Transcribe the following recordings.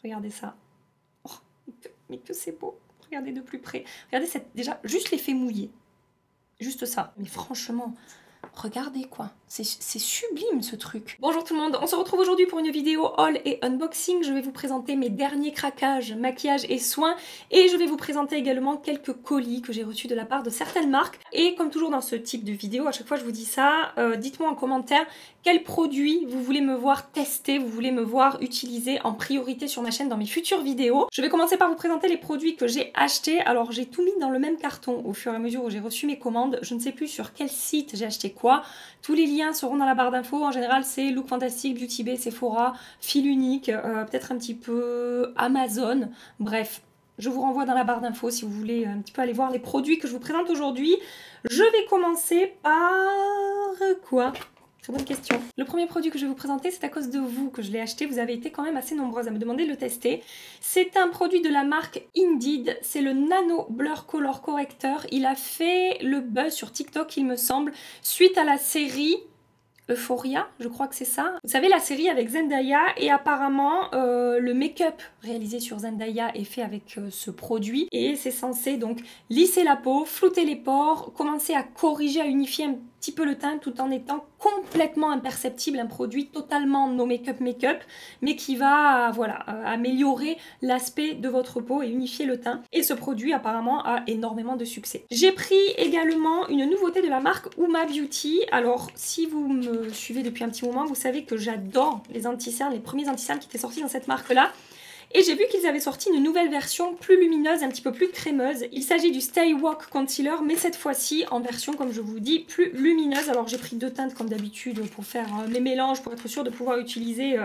Regardez ça. Oh, mais que c'est beau. Regardez de plus près. Regardez déjà, juste l'effet mouillé. Juste ça. Mais franchement, regardez quoi. C'est sublime ce truc. Bonjour tout le monde, on se retrouve aujourd'hui pour une vidéo haul et unboxing. Je vais vous présenter mes derniers craquages, maquillage et soins. Et je vais vous présenter également quelques colis que j'ai reçus de la part de certaines marques. Et comme toujours dans ce type de vidéo, à chaque fois je vous dis ça, dites-moi en commentaire quels produits vous voulez me voir tester, vous voulez me voir utiliser en priorité sur ma chaîne dans mes futures vidéos. Je vais commencer par vous présenter les produits que j'ai achetés. Alors j'ai tout mis dans le même carton au fur et à mesure où j'ai reçu mes commandes. Je ne sais plus sur quel site j'ai acheté quoi. Tous les liens seront dans la barre d'infos. En général, c'est Look Fantastic, Beauty Bay, Sephora, Fil Unique, peut-être un petit peu Amazon. Bref, je vous renvoie dans la barre d'infos si vous voulez un petit peu aller voir les produits que je vous présente aujourd'hui. Je vais commencer par quoi? Très bonne question. Le premier produit que je vais vous présenter, c'est à cause de vous que je l'ai acheté. Vous avez été quand même assez nombreuses à me demander de le tester. C'est un produit de la marque Indeed. C'est le Nano Blur Color Corrector. Il a fait le buzz sur TikTok, il me semble, suite à la série Euphoria, je crois que c'est ça. Vous savez, la série avec Zendaya, et apparemment le make-up réalisé sur Zendaya est fait avec ce produit et c'est censé donc lisser la peau, flouter les pores, commencer à corriger, à unifier un petit peu le teint tout en étant complètement imperceptible, un produit totalement no make-up mais qui va voilà améliorer l'aspect de votre peau et unifier le teint. Et ce produit apparemment a énormément de succès. J'ai pris également une nouveauté de la marque Uma Beauty. Alors si vous me suivez depuis un petit moment, vous savez que j'adore les anti-cernes, les premiers anti-cernes qui étaient sortis dans cette marque là. Et j'ai vu qu'ils avaient sorti une nouvelle version plus lumineuse, un petit peu plus crémeuse. Il s'agit du Stay Walk Concealer, mais cette fois-ci en version, comme je vous dis, plus lumineuse. Alors j'ai pris deux teintes comme d'habitude pour faire mes mélanges, pour être sûre de pouvoir utiliser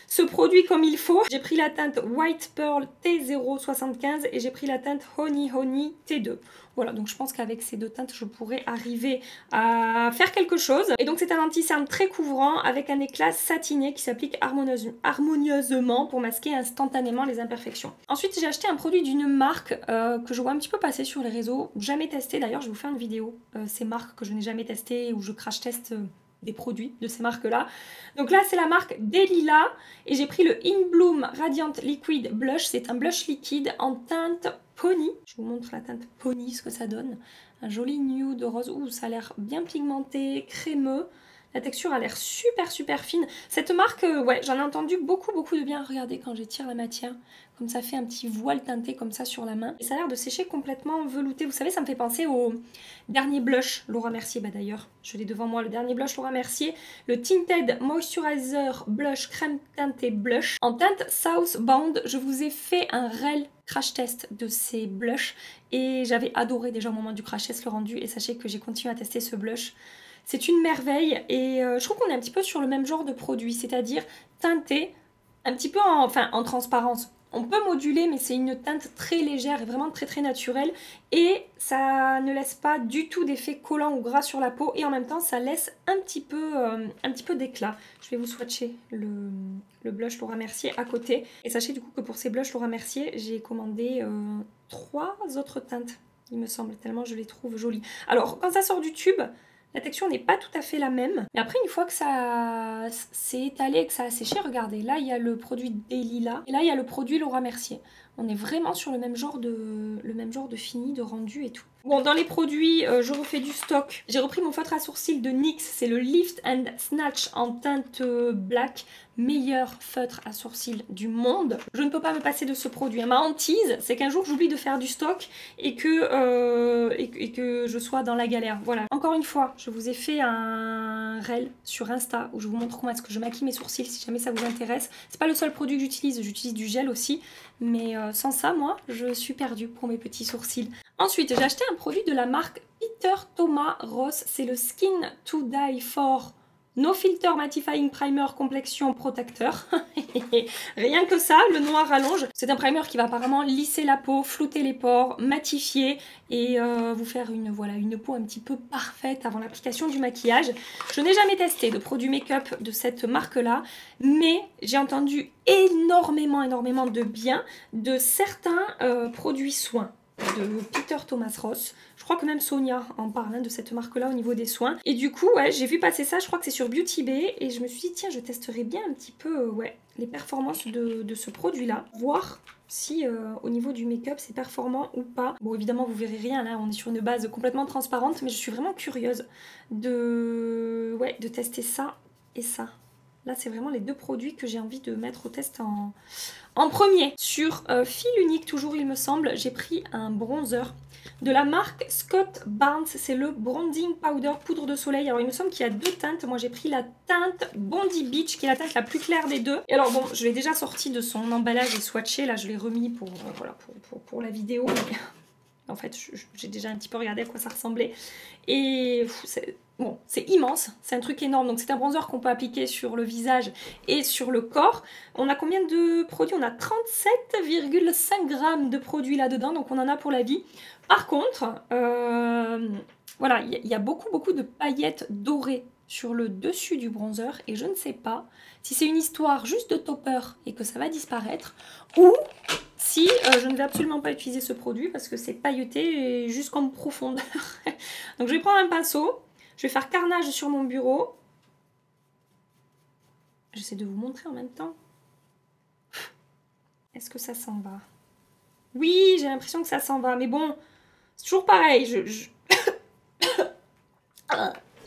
ce produit comme il faut. J'ai pris la teinte White Pearl T075 et j'ai pris la teinte Honey Honey T2. Voilà, donc je pense qu'avec ces deux teintes, je pourrais arriver à faire quelque chose. Et donc c'est un anti-cerne très couvrant avec un éclat satiné qui s'applique harmonieusement pour masquer instantanément les imperfections. Ensuite, j'ai acheté un produit d'une marque que je vois un petit peu passer sur les réseaux. Jamais testé, d'ailleurs je vais vous faire une vidéo. Ces marques que je n'ai jamais testées, où je crash teste des produits de ces marques-là. Donc là, c'est la marque Delila et j'ai pris le In Bloom Radiant Liquid Blush. C'est un blush liquide en teinte Pony. Je vous montre la teinte Pony, ce que ça donne. Un joli nude rose. Ouh, ça a l'air bien pigmenté, crémeux. La texture a l'air super fine. Cette marque, ouais, j'en ai entendu beaucoup de bien. Regardez quand j'étire la matière, comme ça fait un petit voile teinté comme ça sur la main. Et ça a l'air de sécher complètement velouté. Vous savez, ça me fait penser au dernier blush Laura Mercier. Bah d'ailleurs, je l'ai devant moi, le dernier blush Laura Mercier. Le Tinted Moisturizer Blush Crème Teintée Blush en teinte Southbound. Je vous ai fait un réel crash test de ces blushs et j'avais adoré déjà au moment du crash test le rendu. Et sachez que j'ai continué à tester ce blush. C'est une merveille et je trouve qu'on est un petit peu sur le même genre de produit, c'est-à-dire teinté un petit peu en transparence. On peut moduler, mais c'est une teinte très légère et vraiment très naturelle et ça ne laisse pas du tout d'effet collant ou gras sur la peau et en même temps ça laisse un petit peu d'éclat. Je vais vous swatcher le blush Laura Mercier à côté et sachez du coup que pour ces blushs Laura Mercier, j'ai commandé 3 autres teintes, il me semble, tellement je les trouve jolies. Alors quand ça sort du tube, la texture n'est pas tout à fait la même. Mais après, une fois que ça s'est étalé et que ça a séché, regardez, là, il y a le produit Delila et là, il y a le produit Laura Mercier. On est vraiment sur le même genre de fini, de rendu et tout. Bon, dans les produits, je refais du stock. J'ai repris mon feutre à sourcils de NYX. C'est le Lift and Snatch en teinte black. Meilleur feutre à sourcils du monde. Je ne peux pas me passer de ce produit. Ma hantise, c'est qu'un jour, j'oublie de faire du stock et que je sois dans la galère. Voilà. Encore une fois, je vous ai fait un reel sur Insta où je vous montre comment est-ce que je maquille mes sourcils si jamais ça vous intéresse. C'est pas le seul produit que j'utilise du gel aussi. Mais sans ça, moi, je suis perdue pour mes petits sourcils. Ensuite, j'ai acheté un produit de la marque Peter Thomas Ross. C'est le Skin to Die For No Filter Mattifying Primer Complexion Protecteur. Rien que ça, le noir rallonge. C'est un primer qui va apparemment lisser la peau, flouter les pores, matifier et vous faire une peau un petit peu parfaite avant l'application du maquillage. Je n'ai jamais testé de produit make-up de cette marque-là, mais j'ai entendu énormément de bien de certains produits soins. de Peter Thomas Ross. Je crois que même Sonia en parle de cette marque-là au niveau des soins. Et du coup, ouais, j'ai vu passer ça, je crois que c'est sur Beauty Bay. Et je me suis dit, tiens, je testerai bien un petit peu ouais, les performances de ce produit-là. Voir si au niveau du make-up c'est performant ou pas. Bon, évidemment, vous verrez rien, là, on est sur une base complètement transparente. Mais je suis vraiment curieuse ouais, de tester ça et ça. Là, c'est vraiment les deux produits que j'ai envie de mettre au test en premier. Sur fil unique, toujours il me semble, j'ai pris un bronzer de la marque Scott Barnes. C'est le Bronzing Powder Poudre de Soleil. Alors, il me semble qu'il y a deux teintes. Moi, j'ai pris la teinte Bondi Beach, qui est la teinte la plus claire des deux. Et alors, bon, je l'ai déjà sorti de son emballage et swatché. Là, je l'ai remis pour, voilà, pour la vidéo. Mais en fait, j'ai déjà un petit peu regardé à quoi ça ressemblait. Et bon, c'est immense, c'est un truc énorme. Donc c'est un bronzer qu'on peut appliquer sur le visage et sur le corps. On a combien de produits? On a 37,5 grammes de produits là-dedans, donc on en a pour la vie. Par contre, voilà, il y a beaucoup de paillettes dorées sur le dessus du bronzer et je ne sais pas si c'est une histoire juste de topper et que ça va disparaître ou si je ne vais absolument pas utiliser ce produit parce que c'est pailleté jusqu'en profondeur. Donc je vais prendre un pinceau, je vais faire carnage sur mon bureau. J'essaie de vous montrer en même temps. Est-ce que ça s'en va? Oui, j'ai l'impression que ça s'en va, mais bon, c'est toujours pareil.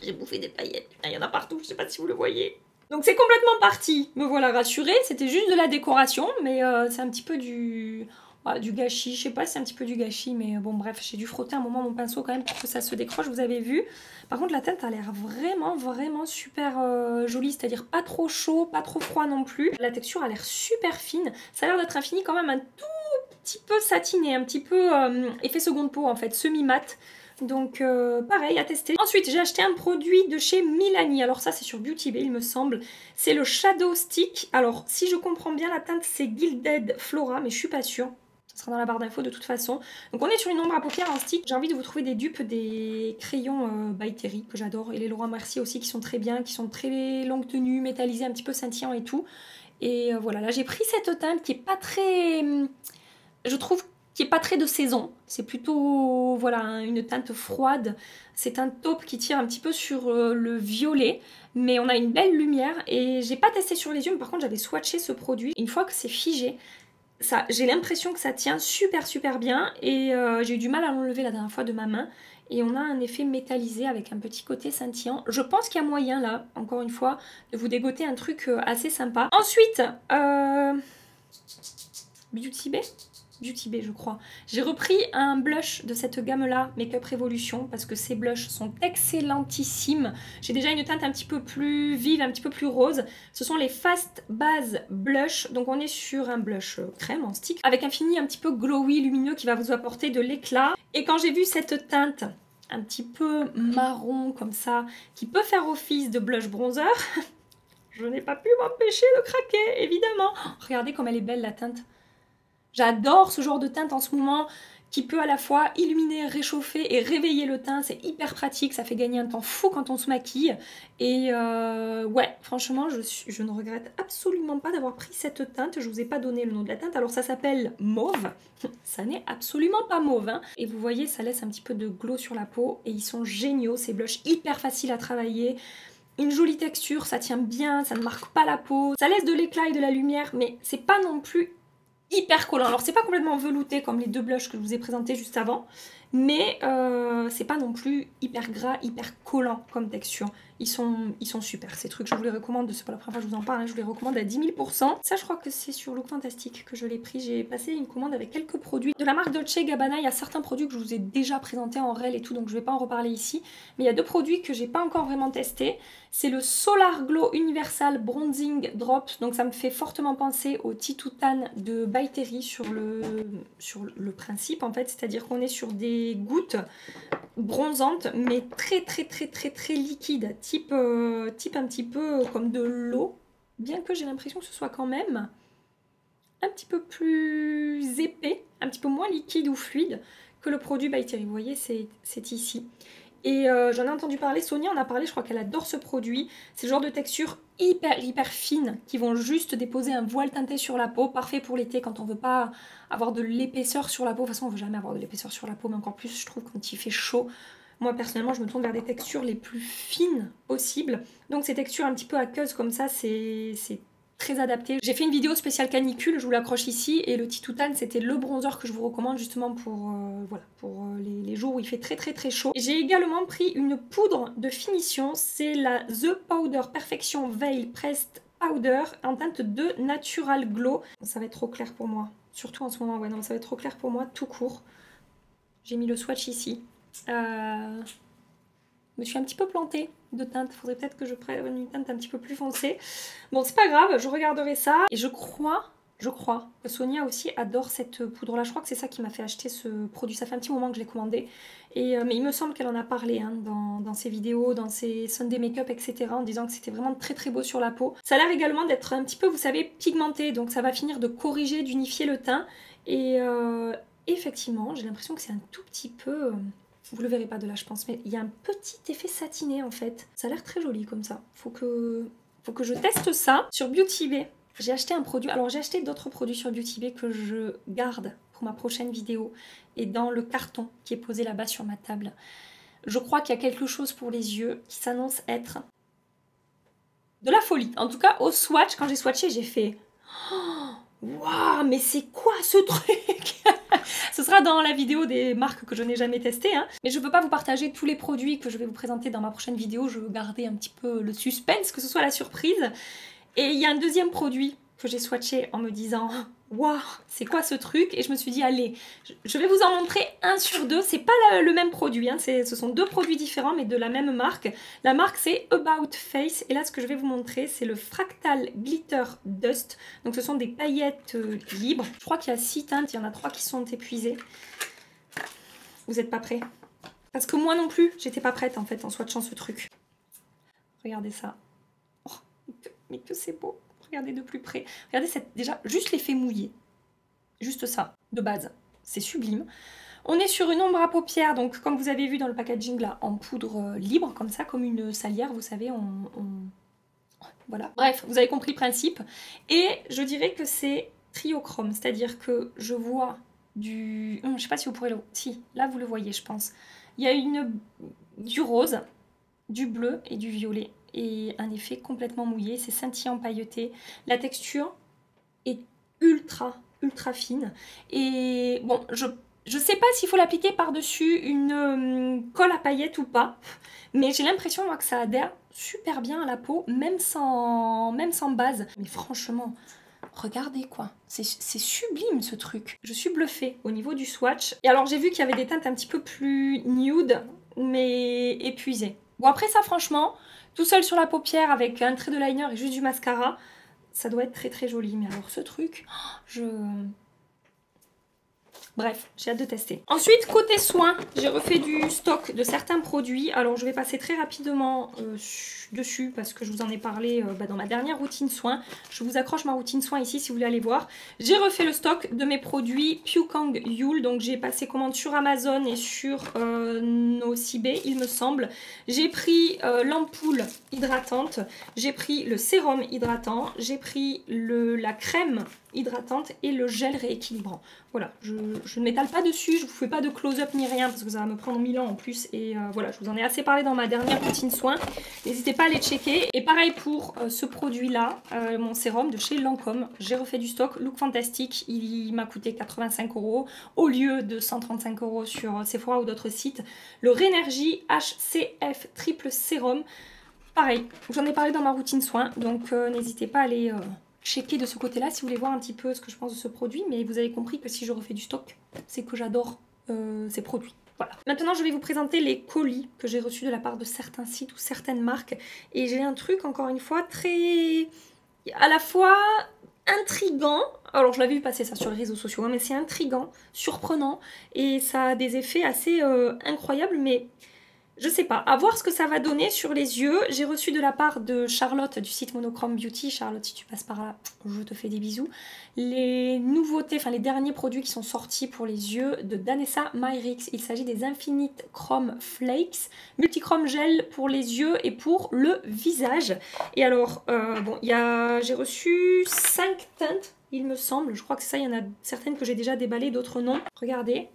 J'ai bouffé des paillettes. Il y en a partout, je ne sais pas si vous le voyez. Donc c'est complètement parti. Me voilà rassurée. C'était juste de la décoration, mais c'est un petit peu du gâchis. Je sais pas si c'est un petit peu du gâchis, mais bon bref, j'ai dû frotter un moment mon pinceau quand même pour que ça se décroche, vous avez vu. Par contre la teinte a l'air vraiment super jolie, c'est-à-dire pas trop chaud, pas trop froid non plus. La texture a l'air super fine. Ça a l'air d'être un fini quand même un tout petit peu satiné, un petit peu effet seconde peau en fait, semi-mat. Donc pareil à tester. Ensuite j'ai acheté un produit de chez Milani. Alors ça c'est sur Beauty Bay il me semble. C'est le Shadow Stick. Alors si je comprends bien la teinte c'est Gilded Flora mais je suis pas sûre. Ça sera dans la barre d'infos de toute façon. Donc on est sur une ombre à paupières en stick. J'ai envie de vous trouver des dupes des crayons by Terry que j'adore. Et les Leroy Mercier aussi qui sont très bien, qui sont très longue tenue, métallisés, un petit peu scintillants et tout. Et voilà, là j'ai pris cette teinte qui est pas très... je trouve qui est pas très de saison, c'est plutôt voilà une teinte froide, c'est un taupe qui tire un petit peu sur le violet, mais on a une belle lumière et j'ai pas testé sur les yeux, mais par contre j'avais swatché ce produit. Une fois que c'est figé, j'ai l'impression que ça tient super bien et j'ai eu du mal à l'enlever la dernière fois de ma main et on a un effet métallisé avec un petit côté scintillant. Je pense qu'il y a moyen là, encore une fois, de vous dégoter un truc assez sympa. Ensuite, Beauty Bay je crois. J'ai repris un blush de cette gamme là, Make Up Revolution, parce que ces blushs sont excellentissimes. J'ai déjà une teinte un petit peu plus vive, un petit peu plus rose. Ce sont les Fast Base Blush, donc on est sur un blush crème en stick, avec un fini un petit peu glowy, lumineux, qui va vous apporter de l'éclat. Et quand j'ai vu cette teinte un petit peu marron comme ça, qui peut faire office de blush bronzer, je n'ai pas pu m'empêcher de craquer, évidemment. Oh, regardez comme elle est belle la teinte. J'adore ce genre de teinte en ce moment qui peut à la fois illuminer, réchauffer et réveiller le teint. C'est hyper pratique, ça fait gagner un temps fou quand on se maquille. Et ouais, franchement, je ne regrette absolument pas d'avoir pris cette teinte. Je vous ai pas donné le nom de la teinte. Alors ça s'appelle Mauve. Ça n'est absolument pas mauve, hein. Et vous voyez, ça laisse un petit peu de glow sur la peau. Et ils sont géniaux, ces blushs hyper faciles à travailler. Une jolie texture, ça tient bien, ça ne marque pas la peau. Ça laisse de l'éclat et de la lumière, mais c'est pas non plus hyper collant. Alors c'est pas complètement velouté comme les deux blushs que je vous ai présentés juste avant, mais c'est pas non plus hyper gras, hyper collant comme texture. Ils sont super, ces trucs, je vous les recommande, c'est pas la première fois que je vous en parle, hein, je vous les recommande à 10 000 %. Ça je crois que c'est sur Look Fantastic que je l'ai pris, j'ai passé une commande avec quelques produits. De la marque Dolce Gabbana, il y a certains produits que je vous ai déjà présentés en réel et tout, donc je vais pas en reparler ici, mais il y a deux produits que j'ai pas encore vraiment testés. C'est le Solar Glow Universal Bronzing Drops, donc ça me fait fortement penser au Titoutan de By Terry sur le principe en fait, c'est-à-dire qu'on est sur des gouttes bronzantes mais très liquides, type un petit peu comme de l'eau, bien que j'ai l'impression que ce soit quand même un petit peu plus épais, un petit peu moins liquide ou fluide que le produit By Terry. Vous voyez, c'est ici. Et j'en ai entendu parler, Sonia en a parlé, je crois qu'elle adore ce produit. C'est le genre de texture hyper fine qui vont juste déposer un voile teinté sur la peau, parfait pour l'été quand on veut pas avoir de l'épaisseur sur la peau. De toute façon on veut jamais avoir de l'épaisseur sur la peau, mais encore plus je trouve quand il fait chaud. Moi personnellement je me tourne vers des textures les plus fines possibles. Donc ces textures un petit peu aqueuses comme ça, c'est très adapté. J'ai fait une vidéo spéciale canicule, je vous l'accroche ici, et le Titoutane c'était le bronzer que je vous recommande justement pour, voilà, pour les jours où il fait très chaud. J'ai également pris une poudre de finition, c'est la The Powder Perfection Veil Pressed Powder en teinte de Natural Glow. Ça va être trop clair pour moi, surtout en ce moment, ouais non ça va être trop clair pour moi tout court. J'ai mis le swatch ici. Je me suis un petit peu plantée de teinte, faudrait peut-être que je prenne une teinte un petit peu plus foncée. Bon, c'est pas grave, je regarderai ça. Et je crois que Sonia aussi adore cette poudre-là. Je crois que c'est ça qui m'a fait acheter ce produit. Ça fait un petit moment que je l'ai commandé. Mais il me semble qu'elle en a parlé hein, dans ses vidéos, dans ses Sunday Makeup, etc. en disant que c'était vraiment très beau sur la peau. Ça a l'air également d'être un petit peu, vous savez, pigmenté. Donc ça va finir de corriger, d'unifier le teint. Et effectivement, j'ai l'impression que c'est un tout petit peu... Vous le verrez pas de là je pense, mais il y a un petit effet satiné en fait. Ça a l'air très joli comme ça. Faut que je teste ça. Sur Beauty Bay, j'ai acheté un produit. Alors j'ai acheté d'autres produits sur Beauty Bay que je garde pour ma prochaine vidéo. Et dans le carton qui est posé là-bas sur ma table, je crois qu'il y a quelque chose pour les yeux qui s'annonce être de la folie. En tout cas au swatch, quand j'ai swatché, j'ai fait... Waouh, mais c'est quoi ce truc? Ce sera dans la vidéo des marques que je n'ai jamais testées, hein. Mais je ne peux pas vous partager tous les produits que je vais vous présenter dans ma prochaine vidéo. Je veux garder un petit peu le suspense, que ce soit la surprise. Et il y a un deuxième produit que j'ai swatché en me disant waouh, c'est quoi ce truc? Et je me suis dit allez, je vais vous en montrer un sur deux. C'est pas le même produit, hein. Ce sont deux produits différents mais de la même marque. La marque c'est About Face et là ce que je vais vous montrer c'est le Fractal Glitter Dust. Donc ce sont des paillettes libres. Je crois qu'il y a 6 teintes, il y en a 3 qui sont épuisées. Vous n'êtes pas prêts? Parce que moi non plus, j'étais pas prête en fait en swatchant ce truc. Regardez ça. Oh, mais que c'est beau. Regardez de plus près. Regardez déjà juste l'effet mouillé. Juste ça, de base. C'est sublime. On est sur une ombre à paupières, donc comme vous avez vu dans le packaging là, en poudre libre, comme ça, comme une salière, vous savez, voilà. Bref, vous avez compris le principe. Et je dirais que c'est triochrome, c'est-à-dire que je vois du... je sais pas si vous pourrez le... Si, là vous le voyez, je pense. Il y a du rose, du bleu et du violet. Et un effet complètement mouillé, c'est scintillant pailleté. La texture est ultra fine. Et bon, je sais pas s'il faut l'appliquer par-dessus une colle à paillettes ou pas, mais j'ai l'impression moi que ça adhère super bien à la peau, même sans base. Mais franchement, regardez quoi, c'est sublime ce truc. Je suis bluffée au niveau du swatch. Et alors j'ai vu qu'il y avait des teintes un petit peu plus nude, mais épuisées. Bon après ça franchement... Tout seul sur la paupière avec un trait de liner et juste du mascara, ça doit être très joli. Mais alors ce truc, Bref, j'ai hâte de tester. Ensuite, côté soins, j'ai refait du stock de certains produits. Alors, je vais passer très rapidement dessus parce que je vous en ai parlé dans ma dernière routine soins. Je vous accroche ma routine soins ici si vous voulez aller voir. J'ai refait le stock de mes produits Pyukang Yule. Donc, j'ai passé commande sur Amazon et sur Nocibé, il me semble. J'ai pris l'ampoule hydratante. J'ai pris le sérum hydratant. J'ai pris la crème hydratante et le gel rééquilibrant. Voilà, je ne m'étale pas dessus, je vous fais pas de close-up ni rien parce que ça va me prendre 1000 ans en plus et voilà, je vous en ai assez parlé dans ma dernière routine soins. N'hésitez pas à les checker. Et pareil pour ce produit-là, mon sérum de chez Lancôme. J'ai refait du stock, look fantastique, il m'a coûté 85 € au lieu de 135 € sur Sephora ou d'autres sites. Le Rénergie HCF Triple Sérum, pareil, j'en ai parlé dans ma routine soins, donc n'hésitez pas à aller... checker de ce côté-là si vous voulez voir un petit peu ce que je pense de ce produit, mais vous avez compris que si je refais du stock, c'est que j'adore ces produits. Voilà. Maintenant, je vais vous présenter les colis que j'ai reçus de la part de certains sites ou certaines marques. Et j'ai un truc, encore une fois, très... à la fois intriguant. Alors, je l'avais vu passer ça sur les réseaux sociaux, hein, mais c'est intriguant, surprenant, et ça a des effets assez incroyables, mais... Je sais pas, à voir ce que ça va donner sur les yeux. J'ai reçu de la part de Charlotte du site Monochrome Beauty. Charlotte, si tu passes par là, je te fais des bisous. Les nouveautés, enfin les derniers produits qui sont sortis pour les yeux de Danessa Myrix. Il s'agit des Infinite Chrome Flakes, multichrome gel pour les yeux et pour le visage. Et alors, bon, j'ai reçu 5 teintes, il me semble. Je crois que c'est ça, il y en a certaines que j'ai déjà déballées, d'autres non. Regardez.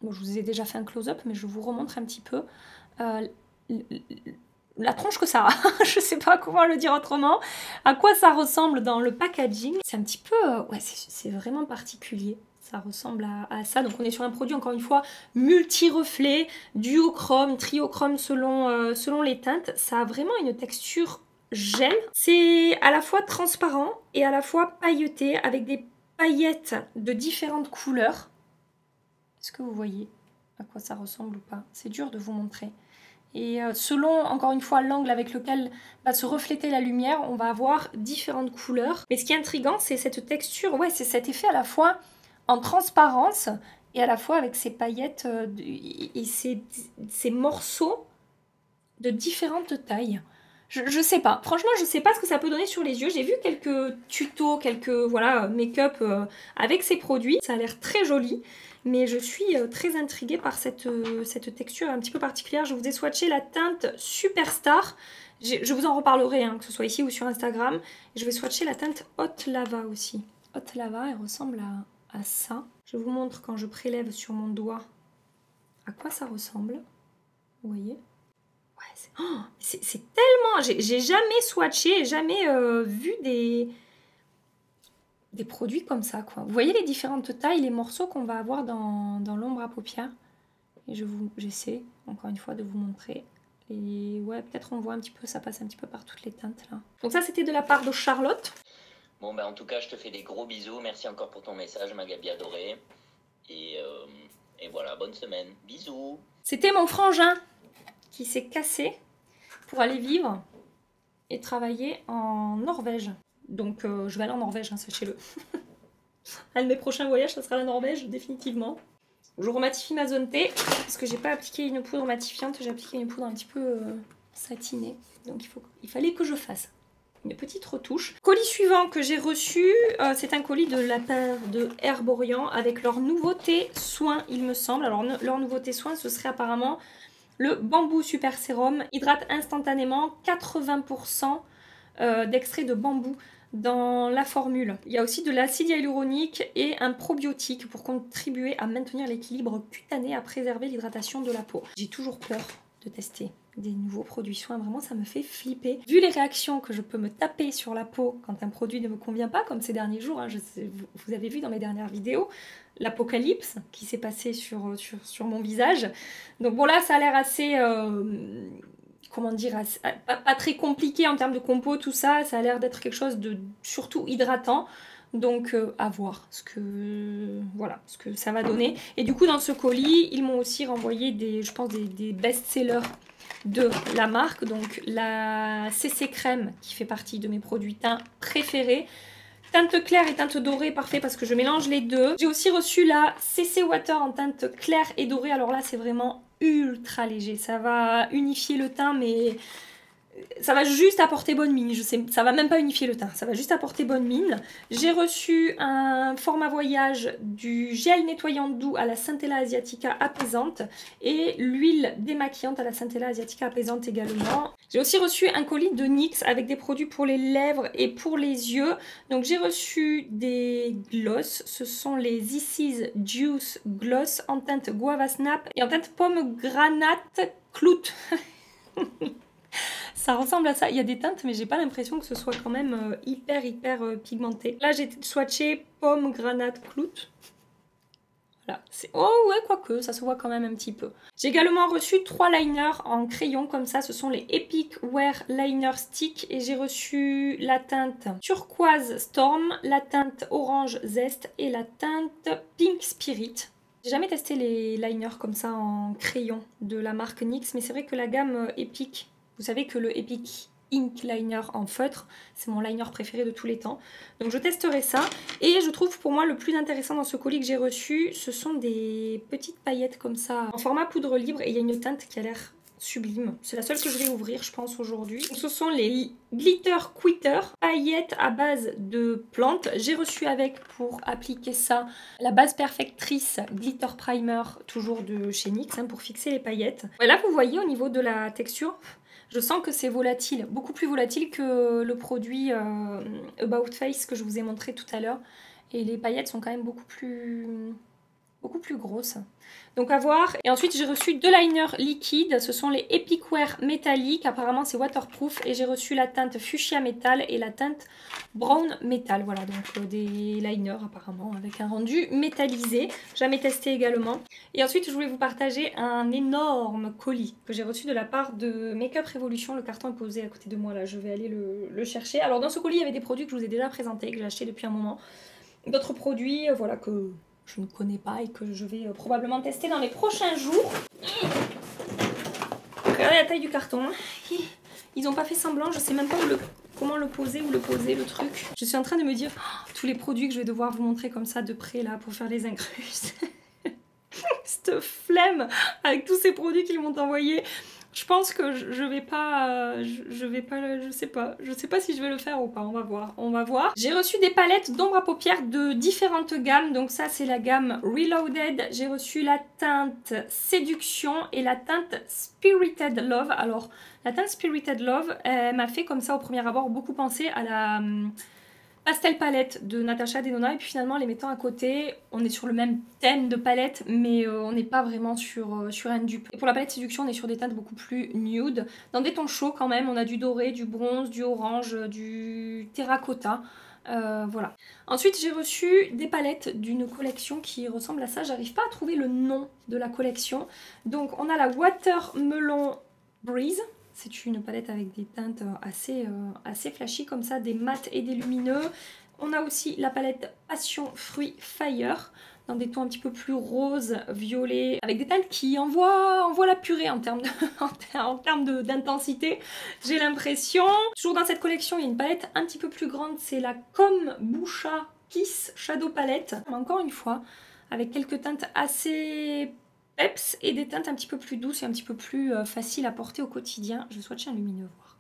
Bon, je vous ai déjà fait un close-up, mais je vous remontre un petit peu. La tronche que ça a, je sais pas comment le dire autrement, à quoi ça ressemble dans le packaging. C'est un petit peu, ouais, c'est vraiment particulier, ça ressemble à ça. Donc on est sur un produit encore une fois multi-reflet, duochrome, triochrome selon les teintes. Ça a vraiment une texture gel, c'est à la fois transparent et à la fois pailleté avec des paillettes de différentes couleurs. Est-ce que vous voyez à quoi ça ressemble ou pas? C'est dur de vous montrer. Et selon, encore une fois, l'angle avec lequel va se refléter la lumière, on va avoir différentes couleurs. Mais ce qui est intriguant, c'est cette texture, ouais, c'est cet effet à la fois en transparence et à la fois avec ces paillettes et ces morceaux de différentes tailles. Je sais pas, franchement je sais pas ce que ça peut donner sur les yeux. J'ai vu quelques tutos, quelques voilà, make-up avec ces produits. Ça a l'air très joli. Mais je suis très intriguée par cette texture un petit peu particulière. Je vous ai swatché la teinte Superstar. Je vous en reparlerai, hein, que ce soit ici ou sur Instagram. Je vais swatcher la teinte Hot Lava aussi. Hot Lava, elle ressemble à ça. Je vous montre quand je prélève sur mon doigt à quoi ça ressemble. Vous voyez? Ouais, c'est tellement... J'ai jamais swatché, jamais vu des produits comme ça, quoi. Vous voyez les différentes tailles, les morceaux qu'on va avoir dans l'ombre à paupières. Et j'essaie, encore une fois, de vous montrer. Et ouais, peut-être on voit un petit peu, ça passe un petit peu par toutes les teintes, là. Donc ça, c'était de la part de Charlotte. Bon, bah en tout cas, je te fais des gros bisous. Merci encore pour ton message, ma Gabi adorée. Et voilà, bonne semaine. Bisous. C'était mon frangin qui s'est cassé pour aller vivre et travailler en Norvège. Donc je vais aller en Norvège, hein, sachez-le. Un de mes prochains voyages, ça sera la Norvège, définitivement. Je rematifie ma zone T, parce que j'ai pas appliqué une poudre matifiante, j'ai appliqué une poudre un petit peu satinée. Donc il fallait que je fasse une petite retouche. Colis suivant que j'ai reçu, c'est un colis de la part de Herborian avec leur nouveauté soin, il me semble. Alors leur nouveauté soin, ce serait apparemment le bambou super sérum, hydrate instantanément, 80% d'extrait de bambou dans la formule. Il y a aussi de l'acide hyaluronique et un probiotique pour contribuer à maintenir l'équilibre cutané, à préserver l'hydratation de la peau. J'ai toujours peur de tester des nouveaux produits soins, vraiment ça me fait flipper. Vu les réactions que je peux me taper sur la peau quand un produit ne me convient pas, comme ces derniers jours, hein, vous avez vu dans mes dernières vidéos, l'apocalypse qui s'est passé sur mon visage. Donc bon là ça a l'air assez... comment dire, pas très compliqué en termes de compo, tout ça. Ça a l'air d'être quelque chose de surtout hydratant. Donc à voir ce que ça va donner. Et du coup dans ce colis, ils m'ont aussi renvoyé je pense des best-sellers de la marque. Donc la CC Crème qui fait partie de mes produits teints préférés. Teinte claire et teinte dorée, parfait parce que je mélange les deux. J'ai aussi reçu la CC Water en teinte claire et dorée. Alors là c'est vraiment ultra léger, ça va unifier le teint mais ça va juste apporter bonne mine, je sais, ça va même pas unifier le teint, ça va juste apporter bonne mine. J'ai reçu un format voyage du gel nettoyant doux à la Centella Asiatica apaisante et l'huile démaquillante à la Centella Asiatica apaisante également. J'ai aussi reçu un colis de NYX avec des produits pour les lèvres et pour les yeux. Donc j'ai reçu des gloss, ce sont les This Is Juice Gloss en teinte Guava Snap et en teinte Pomme Granate Clout. Ça ressemble à ça. Il y a des teintes, mais j'ai pas l'impression que ce soit quand même hyper pigmenté. Là, j'ai swatché Pomme Granate Clout. Voilà. Oh ouais, quoique, ça se voit quand même un petit peu. J'ai également reçu 3 liners en crayon comme ça. Ce sont les Epic Wear Liner Stick. Et j'ai reçu la teinte Turquoise Storm, la teinte Orange Zest et la teinte Pink Spirit. J'ai jamais testé les liners comme ça en crayon de la marque NYX, mais c'est vrai que la gamme Epic... Vous savez que le Epic Ink Liner en feutre, c'est mon liner préféré de tous les temps. Donc je testerai ça. Et je trouve pour moi le plus intéressant dans ce colis que j'ai reçu, ce sont des petites paillettes comme ça en format poudre libre. Et il y a une teinte qui a l'air sublime. C'est la seule que je vais ouvrir, je pense, aujourd'hui. Ce sont les Glitter Quitter, paillettes à base de plantes. J'ai reçu avec, pour appliquer ça, la base perfectrice Glitter Primer, toujours de chez NYX, hein, pour fixer les paillettes. Et là, vous voyez, au niveau de la texture, je sens que c'est volatile, beaucoup plus volatile que le produit About Face que je vous ai montré tout à l'heure. Et les paillettes sont quand même beaucoup plus grosses. Donc à voir. Et ensuite j'ai reçu deux liners liquides. Ce sont les Epic Wear métalliques. Apparemment c'est waterproof. Et j'ai reçu la teinte Fuchsia Metal et la teinte Brown Metal. Voilà, donc des liners apparemment avec un rendu métallisé. Jamais testé également. Et ensuite je voulais vous partager un énorme colis que j'ai reçu de la part de Make Up Revolution. Le carton est posé à côté de moi là. Je vais aller le chercher. Alors dans ce colis il y avait des produits que je vous ai déjà présentés, que j'ai achetés depuis un moment. D'autres produits, voilà, que je ne connais pas et que je vais probablement tester dans les prochains jours. Regardez la taille du carton. Ils n'ont pas fait semblant, je sais même pas comment le poser, où le poser, le truc. Je suis en train de me dire tous les produits que je vais devoir vous montrer comme ça de près là pour faire les incrustes. Cette flemme avec tous ces produits qu'ils m'ont envoyés. Je pense que je sais pas si je vais le faire ou pas, on va voir. J'ai reçu des palettes d'ombre à paupières de différentes gammes, donc ça c'est la gamme Reloaded. J'ai reçu la teinte Séduction et la teinte Spirited Love. Alors la teinte Spirited Love, elle m'a fait comme ça au premier abord beaucoup penser à la Pastel Palette de Natasha Denona, et puis finalement les mettant à côté, on est sur le même thème de palette, mais on n'est pas vraiment sur un dupe. Et pour la palette Séduction, on est sur des teintes beaucoup plus nude, dans des tons chauds quand même. On a du doré, du bronze, du orange, du terracotta. Voilà. Ensuite j'ai reçu des palettes d'une collection qui ressemble à ça. J'arrive pas à trouver le nom de la collection. Donc on a la Watermelon Breeze. C'est une palette avec des teintes assez flashy comme ça, des mats et des lumineux. On a aussi la palette Passion Fruit Fire, dans des tons un petit peu plus roses, violets, avec des teintes qui envoient la purée en termes d'intensité, j'ai l'impression. Toujours dans cette collection, il y a une palette un petit peu plus grande, c'est la Kombucha Kiss Shadow Palette. Encore une fois, avec quelques teintes assez peps et des teintes un petit peu plus douces et un petit peu plus faciles à porter au quotidien. Je vais swatcher un lumineux, voir.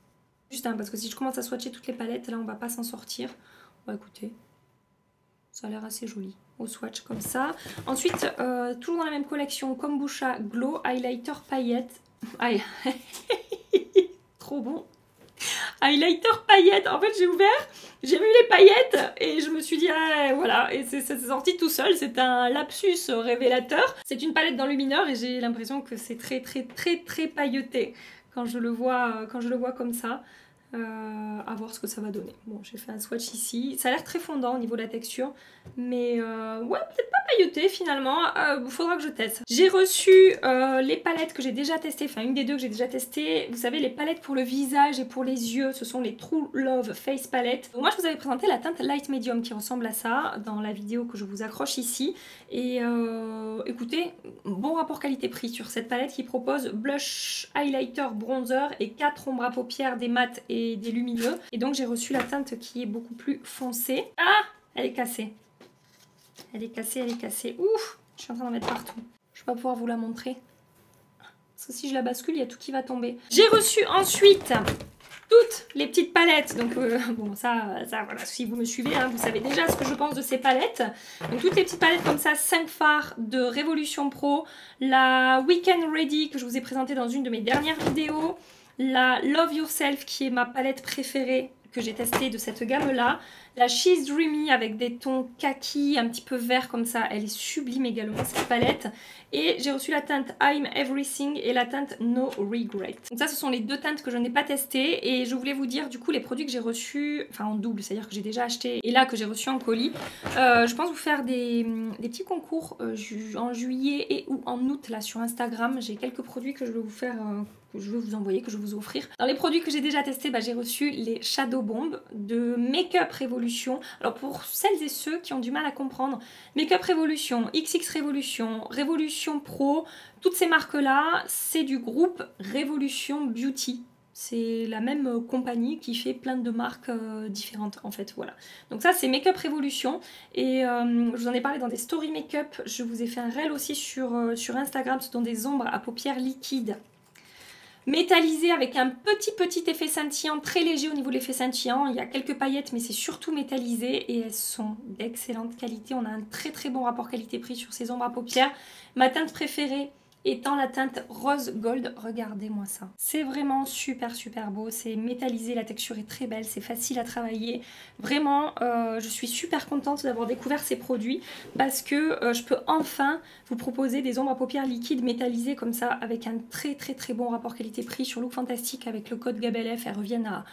Juste parce que si je commence à swatcher toutes les palettes, là on va pas s'en sortir. Bon écoutez, ça a l'air assez joli au swatch comme ça. Ensuite, toujours dans la même collection, Kombucha Glow Highlighter Paillettes. Aïe, trop bon. Highlighter paillettes. En fait j'ai ouvert, j'ai vu les paillettes et je me suis dit ah, voilà, et c'est sorti tout seul. C'est un lapsus révélateur. C'est une palette dans lumineur et j'ai l'impression que c'est très pailleté quand je le vois comme ça. À voir ce que ça va donner. Bon, j'ai fait un swatch ici. Ça a l'air très fondant au niveau de la texture, mais ouais, peut-être pas pailleté finalement. Faudra que je teste. J'ai reçu les palettes que j'ai déjà testées, enfin une des deux que j'ai déjà testées. Vous savez, les palettes pour le visage et pour les yeux, ce sont les True Love Face Palette. Donc moi, je vous avais présenté la teinte Light Medium qui ressemble à ça dans la vidéo que je vous accroche ici. Et écoutez, bon rapport qualité-prix sur cette palette qui propose blush, highlighter, bronzer et 4 ombres à paupières, des mats et des lumineux. Et donc j'ai reçu la teinte qui est beaucoup plus foncée. Ah, elle est cassée. Elle est cassée. Ouf, je suis en train d'en mettre partout. Je vais pas pouvoir vous la montrer. Parce que si je la bascule, il y a tout qui va tomber. J'ai reçu ensuite toutes les petites palettes. Donc bon, ça voilà, si vous me suivez, hein, vous savez déjà ce que je pense de ces palettes. Donc toutes les petites palettes comme ça, 5 fards de Révolution Pro. La Weekend Ready que je vous ai présentée dans une de mes dernières vidéos. La Love Yourself qui est ma palette préférée que j'ai testée de cette gamme là. La She's Dreamy avec des tons kaki un petit peu vert comme ça. Elle est sublime également cette palette. Et j'ai reçu la teinte I'm Everything et la teinte No Regret. Donc ça ce sont les deux teintes que je n'ai pas testées. Et je voulais vous dire du coup les produits que j'ai reçus, enfin en double, c'est-à-dire que j'ai déjà acheté et là que j'ai reçu en colis. Je pense vous faire des petits concours en juillet et ou en août là sur Instagram. J'ai quelques produits que je vais vous faire... que je vais vous envoyer, que je vais vous offrir. Dans les produits que j'ai déjà testés, j'ai reçu les Shadow Bomb de Make Up Revolution. Alors pour celles et ceux qui ont du mal à comprendre, Make Up Revolution, XX Revolution, Revolution Pro, toutes ces marques-là, c'est du groupe Revolution Beauty. C'est la même compagnie qui fait plein de marques différentes en fait, voilà. Donc ça c'est Make Up Revolution et je vous en ai parlé dans des story make-up. Je vous ai fait un reel aussi sur Instagram, ce sont des ombres à paupières liquides. Métallisé avec un petit effet scintillant, très léger au niveau de l'effet scintillant. Il y a quelques paillettes, mais c'est surtout métallisé et elles sont d'excellente qualité. On a un très bon rapport qualité-prix sur ces ombres à paupières. Ma teinte préférée étant la teinte rose gold. Regardez-moi ça. C'est vraiment super beau. C'est métallisé, la texture est très belle, c'est facile à travailler. Vraiment, je suis super contente d'avoir découvert ces produits parce que je peux enfin vous proposer des ombres à paupières liquides métallisées comme ça avec un très bon rapport qualité-prix sur Look Fantastic avec le code GABLF. Elles reviennent à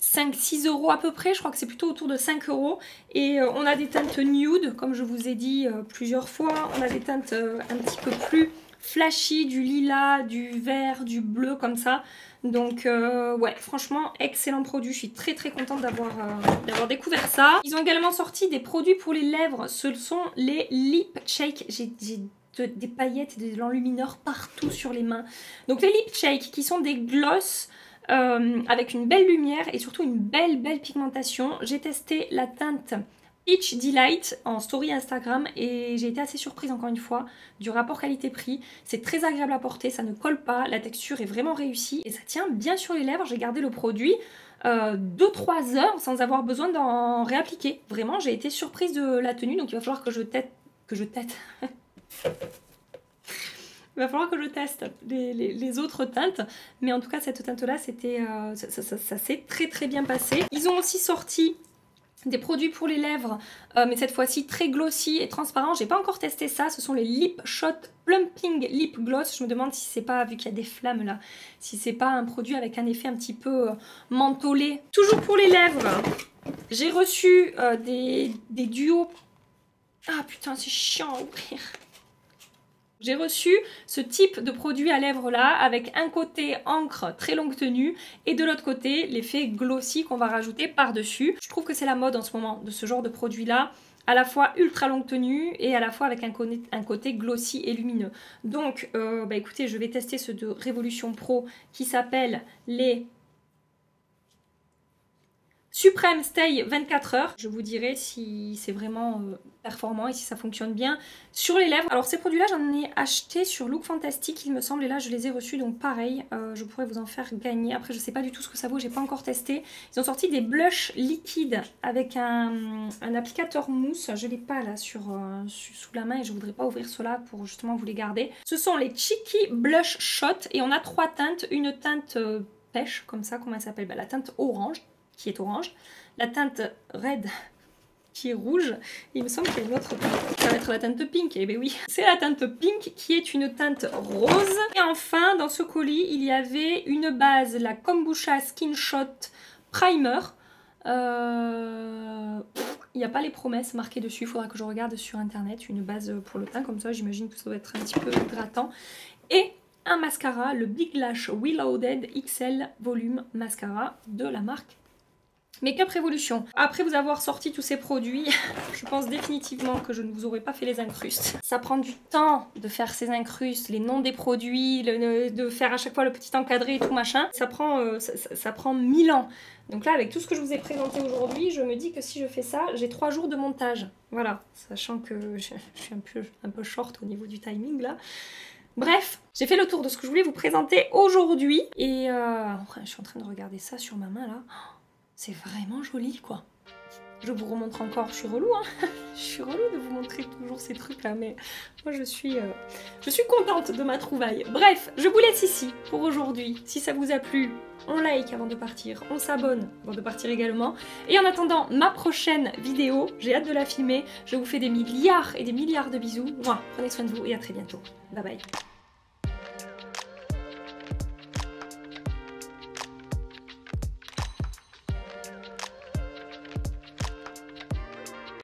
5-6 € à peu près, je crois que c'est plutôt autour de 5 €. Et on a des teintes nude, comme je vous ai dit plusieurs fois. On a des teintes un petit peu plus flashy, du lilas, du vert, du bleu comme ça. Donc ouais, franchement, excellent produit. Je suis très contente d'avoir découvert ça. Ils ont également sorti des produits pour les lèvres. Ce sont les Lip Shake. J'ai des paillettes et de l'enlumineur partout sur les mains. Donc les Lip Shake qui sont des gloss avec une belle lumière et surtout une belle pigmentation. J'ai testé la teinte Peach Delight en story Instagram et j'ai été assez surprise encore une fois du rapport qualité-prix. C'est très agréable à porter, ça ne colle pas, la texture est vraiment réussie et ça tient bien sur les lèvres. J'ai gardé le produit 2-3 heures sans avoir besoin d'en réappliquer. Vraiment, j'ai été surprise de la tenue, donc il va falloir que je teste. Il va falloir que je teste les autres teintes. Mais en tout cas, cette teinte-là, ça s'est très bien passé. Ils ont aussi sorti des produits pour les lèvres, mais cette fois-ci très glossy et transparent. J'ai pas encore testé ça. Ce sont les Lip Shot Plumping Lip Gloss. Je me demande si c'est pas, vu qu'il y a des flammes là, si c'est pas un produit avec un effet un petit peu mentholé. Toujours pour les lèvres, j'ai reçu des duos. Ah putain, c'est chiant à ouvrir. J'ai reçu ce type de produit à lèvres là avec un côté encre très longue tenue et de l'autre côté l'effet glossy qu'on va rajouter par-dessus. Je trouve que c'est la mode en ce moment de ce genre de produit là, à la fois ultra longue tenue et à la fois avec un côté glossy et lumineux. Donc bah écoutez, je vais tester ceux de Révolution Pro qui s'appellent les Supreme Stay 24 heures. Je vous dirai si c'est vraiment performant et si ça fonctionne bien sur les lèvres. Alors ces produits-là, j'en ai acheté sur Look Fantastic, il me semble, et là je les ai reçus, donc pareil, je pourrais vous en faire gagner. Après, je sais pas du tout ce que ça vaut, j'ai pas encore testé. Ils ont sorti des blushs liquides avec un applicateur mousse. Je l'ai pas là sous la main et je voudrais pas ouvrir cela pour justement vous les garder. Ce sont les Cheeky Blush Shot et on a 3 teintes. Une teinte pêche, comme ça, comment elle s'appelle, bah, la teinte orange, qui est orange, la teinte red qui est rouge, il me semble qu'il y a une autre teinte, ça va être la teinte pink, et bien oui, c'est la teinte pink qui est une teinte rose. Et enfin, dans ce colis, il y avait une base, la Kombucha Skin Shot Primer. Il n'y a pas les promesses marquées dessus, il faudra que je regarde sur internet, une base pour le teint, comme ça j'imagine que ça doit être un petit peu hydratant. Et un mascara, le Big Lash Reloaded XL Volume Mascara de la marque Makeup Revolution. Après vous avoir sorti tous ces produits, je pense définitivement que je ne vous aurais pas fait les incrustes. Ça prend du temps de faire ces incrustes, les noms des produits, de faire à chaque fois le petit encadré et tout machin. Ça prend 1000 ans. Donc là, avec tout ce que je vous ai présenté aujourd'hui, je me dis que si je fais ça, j'ai 3 jours de montage. Voilà, sachant que je suis un peu short au niveau du timing là. Bref, j'ai fait le tour de ce que je voulais vous présenter aujourd'hui. Et je suis en train de regarder ça sur ma main là. C'est vraiment joli quoi. Je vous remontre encore, je suis relou hein. Je suis relou de vous montrer toujours ces trucs là, mais moi je suis contente de ma trouvaille. Bref, je vous laisse ici pour aujourd'hui. Si ça vous a plu, on like avant de partir, on s'abonne avant de partir également. Et en attendant ma prochaine vidéo, j'ai hâte de la filmer. Je vous fais des milliards et des milliards de bisous. Moi, prenez soin de vous et à très bientôt. Bye bye.